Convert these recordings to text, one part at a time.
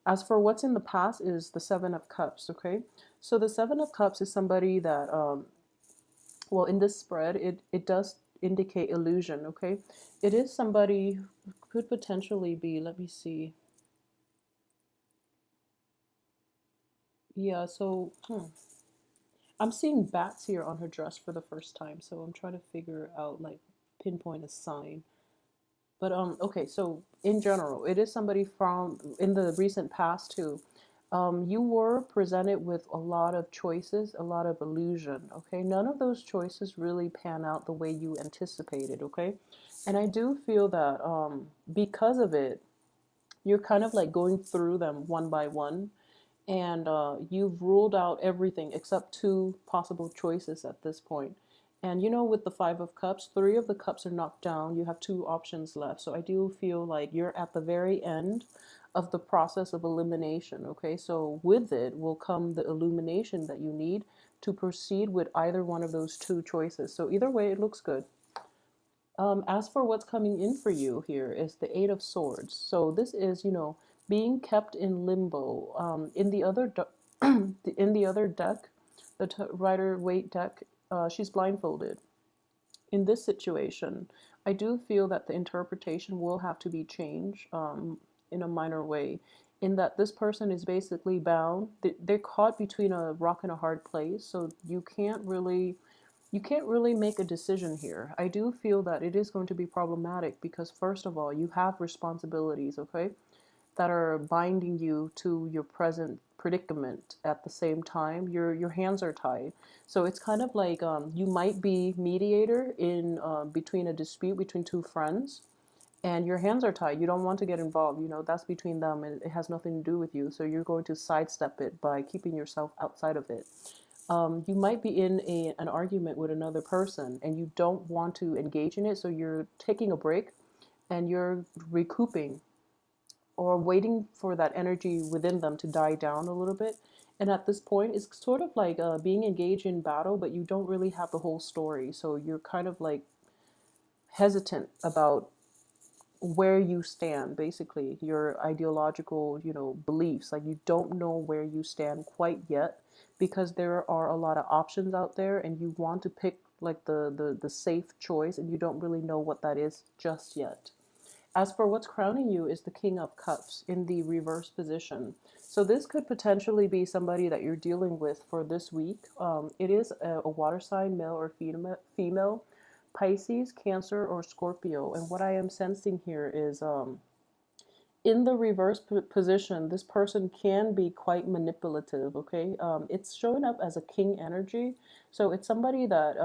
As for what's in the past is the Seven of Cups, okay? So the Seven of Cups is somebody that, well, in this spread, it does indicate illusion, okay? It is somebody who could potentially be, let me see. Yeah, so I'm seeing bats here on her dress for the first time, so I'm trying to figure out, like, pinpoint a sign. But okay, so in general, it is somebody from in the recent past too. You were presented with a lot of choices, a lot of illusion. Okay, none of those choices really pan out the way you anticipated. Okay, and I do feel that because of it, you're kind of like going through them one by one, and you've ruled out everything except two possible choices at this point. And you know, with the Five of Cups, three of the cups are knocked down. You have two options left. So I do feel like you're at the very end of the process of elimination. Okay, so with it will come the illumination that you need to proceed with either one of those two choices. So either way, it looks good. As for what's coming in for you here is the Eight of Swords. So this is, you know, being kept in limbo. In the other in the other deck, the Rider Waite deck, she's blindfolded. In this situation, I do feel that the interpretation will have to be changed in a minor way. In that this person is basically bound. They're caught between a rock and a hard place, so you can't really make a decision here. I do feel that it is going to be problematic because, first of all, you have responsibilities, okay, that are binding you to your present predicament. At the same time, your hands are tied. So it's kind of like you might be mediator in between a dispute between two friends, and your hands are tied. You don't want to get involved. You know, that's between them and it has nothing to do with you. So you're going to sidestep it by keeping yourself outside of it. You might be in an argument with another person and you don't want to engage in it, so you're taking a break and you're recouping or waiting for that energy within them to die down a little bit. And at this point, it's sort of like being engaged in battle, but you don't really have the whole story. So you're kind of like hesitant about where you stand, basically your ideological, beliefs. Like, you don't know where you stand quite yet because there are a lot of options out there and you want to pick like the safe choice, and you don't really know what that is just yet. As for what's crowning you is the King of Cups in the reverse position. So this could potentially be somebody that you're dealing with for this week. It is a water sign, male or female, Pisces, Cancer, or Scorpio. And what I am sensing here is in the reverse position, this person can be quite manipulative, okay? It's showing up as a king energy. So it's somebody that,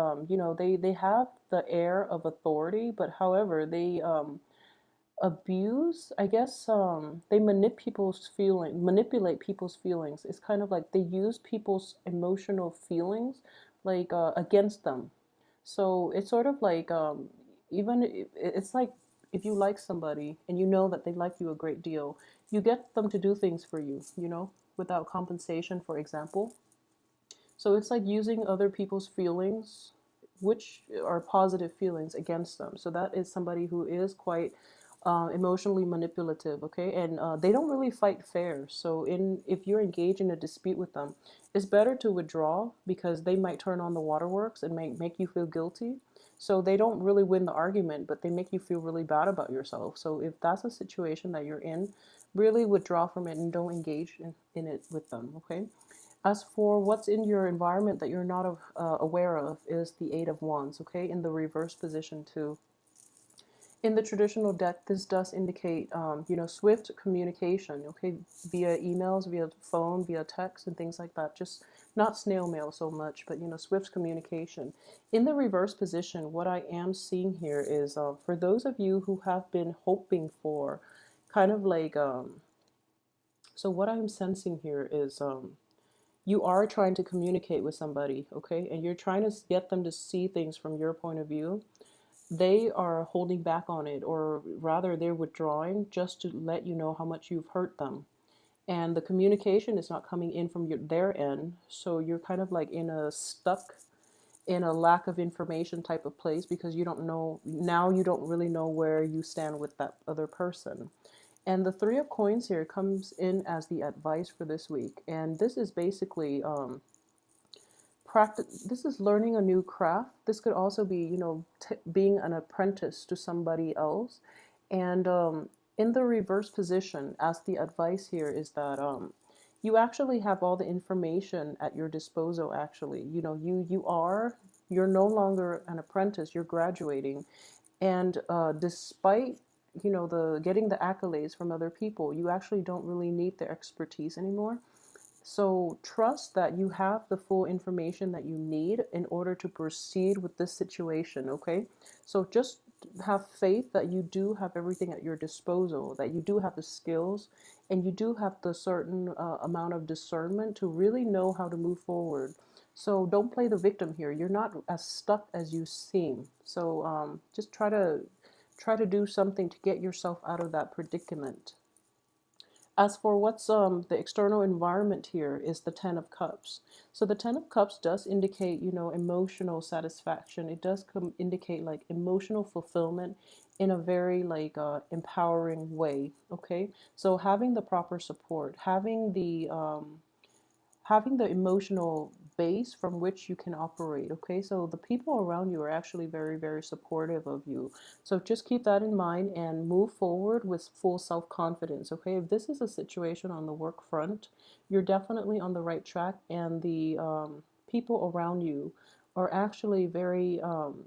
they have the air of authority, but however, they abuse, I guess, they manipulate people's feelings. It's kind of like they use people's emotional feelings like against them. So it's sort of like even it's like if you like somebody and you know that they like you a great deal, you get them to do things for you, without compensation, for example. So it's like using other people's feelings, which are positive feelings, against them. So that is somebody who is quite emotionally manipulative, okay? And they don't really fight fair. So if you're engaged in a dispute with them, it's better to withdraw because they might turn on the waterworks and make you feel guilty. So they don't really win the argument, but they make you feel really bad about yourself. So if that's a situation that you're in, really withdraw from it and don't engage in it with them, okay? As for what's in your environment that you're not aware of is the Eight of Wands, okay, in the reverse position too. In the traditional deck, this does indicate, swift communication, okay, via emails, via phone, via text, and things like that. Just not snail mail so much, but, swift communication. In the reverse position, what I am seeing here is for those of you who have been hoping for kind of like, so what I'm sensing here is you are trying to communicate with somebody, okay, and you're trying to get them to see things from your point of view. They are holding back on it, or rather they're withdrawing just to let you know how much you've hurt them. And the communication is not coming in from their end, so you're kind of like in a stuck in a lack of information type of place because you don't know, now you don't really know where you stand with that other person. And the Three of Coins here comes in as the advice for this week. And this is basically practice. This is learning a new craft. This could also be, being an apprentice to somebody else. And in the reverse position, as the advice here is that you actually have all the information at your disposal. Actually, you're no longer an apprentice. You're graduating, and despite the getting the accolades from other people, you actually don't really need their expertise anymore. So trust that you have the full information that you need in order to proceed with this situation, okay? So just have faith that you do have everything at your disposal, that you do have the skills, and you do have the certain amount of discernment to really know how to move forward. So don't play the victim here. You're not as stuck as you seem. So just try to do something to get yourself out of that predicament. As for what's the external environment here is the Ten of Cups. So the Ten of Cups does indicate, emotional satisfaction. It does indicate like emotional fulfillment in a very like empowering way. Okay, so having the proper support, having the emotional base from which you can operate. Okay, so the people around you are actually very, very supportive of you. So just keep that in mind and move forward with full self-confidence. Okay, if this is a situation on the work front, you're definitely on the right track, and the people around you are actually very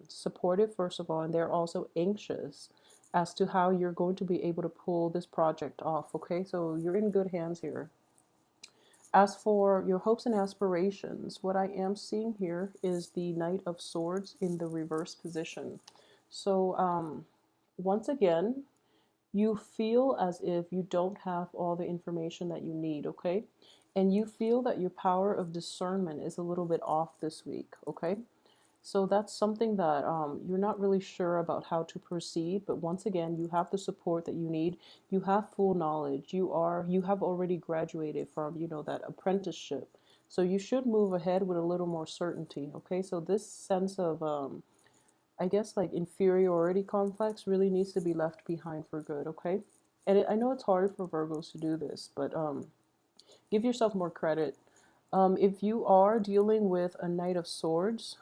supportive, first of all, and they're also anxious as to how you're going to be able to pull this project off. Okay, so you're in good hands here. As for your hopes and aspirations, what I am seeing here is the Knight of Swords in the reverse position. So, once again, you feel as if you don't have all the information that you need, okay? And you feel that your power of discernment is a little bit off this week, okay? So that's something that you're not really sure about how to proceed. But once again, you have the support that you need. You have full knowledge. You have already graduated from that apprenticeship. So you should move ahead with a little more certainty. Okay, so this sense of I guess like inferiority complex really needs to be left behind for good. Okay, and I know it's hard for Virgos to do this, but give yourself more credit. If you are dealing with a Knight of Swords,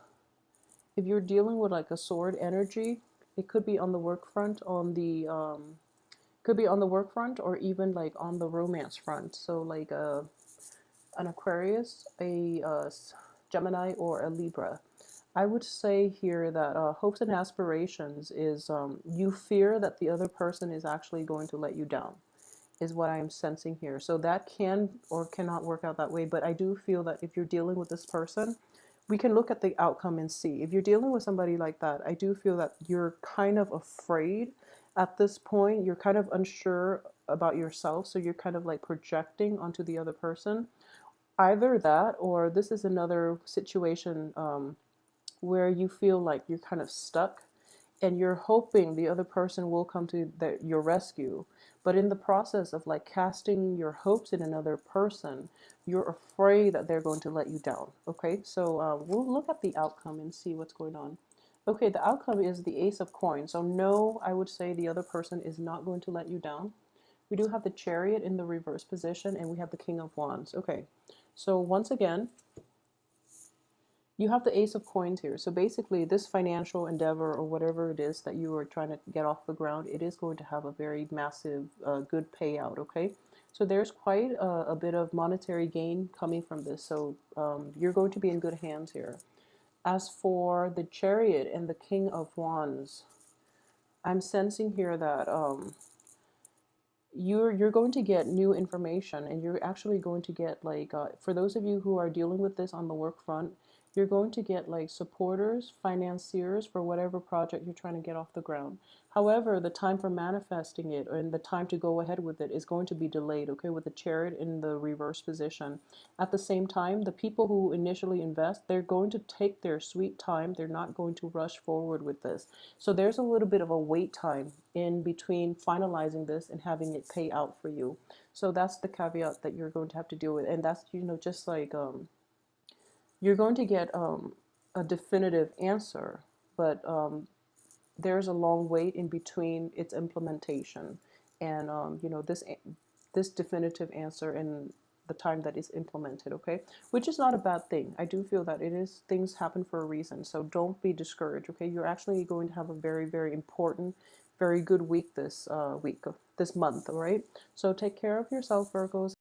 if you're dealing with like a sword energy, it could be on the work front, or even like on the romance front. So like an Aquarius, a Gemini, or a Libra. I would say here that hopes and aspirations is you fear that the other person is actually going to let you down, is what I am sensing here. So that can or cannot work out that way, but I do feel that if you're dealing with this person, we can look at the outcome and see. If you're dealing with somebody like that, I do feel that you're kind of afraid at this point. You're kind of unsure about yourself, so you're kind of like projecting onto the other person. Either that, or this is another situation where you feel like you're kind of stuck and you're hoping the other person will come to your rescue. But in the process of like casting your hopes in another person, you're afraid that they're going to let you down. Okay, so we'll look at the outcome and see what's going on. Okay, the outcome is the Ace of Coins. So no, I would say the other person is not going to let you down. We do have the Chariot in the reverse position, and we have the King of Wands. Okay, so once again, you have the Ace of Coins here. So basically, this financial endeavor or whatever it is that you are trying to get off the ground, it is going to have a very massive, good payout, okay? So there's quite a bit of monetary gain coming from this. So you're going to be in good hands here. As for the Chariot and the King of Wands, I'm sensing here that you're going to get new information, and you're actually going to get like for those of you who are dealing with this on the work front, you're going to get like supporters, financiers for whatever project you're trying to get off the ground. However, the time for manifesting it and the time to go ahead with it is going to be delayed, okay, with the Chariot in the reverse position. At the same time, the people who initially invest, they're going to take their sweet time. They're not going to rush forward with this. So there's a little bit of a wait time in between finalizing this and having it pay out for you. So that's the caveat that you're going to have to deal with. And that's, just like you're going to get a definitive answer, but there's a long wait in between its implementation. and you know, this definitive answer in the time that is implemented, okay? Which is not a bad thing. I do feel that it is, things happen for a reason, so don't be discouraged, okay? You're actually going to have a very, very important, very good week this this month, all right? So take care of yourself, Virgos.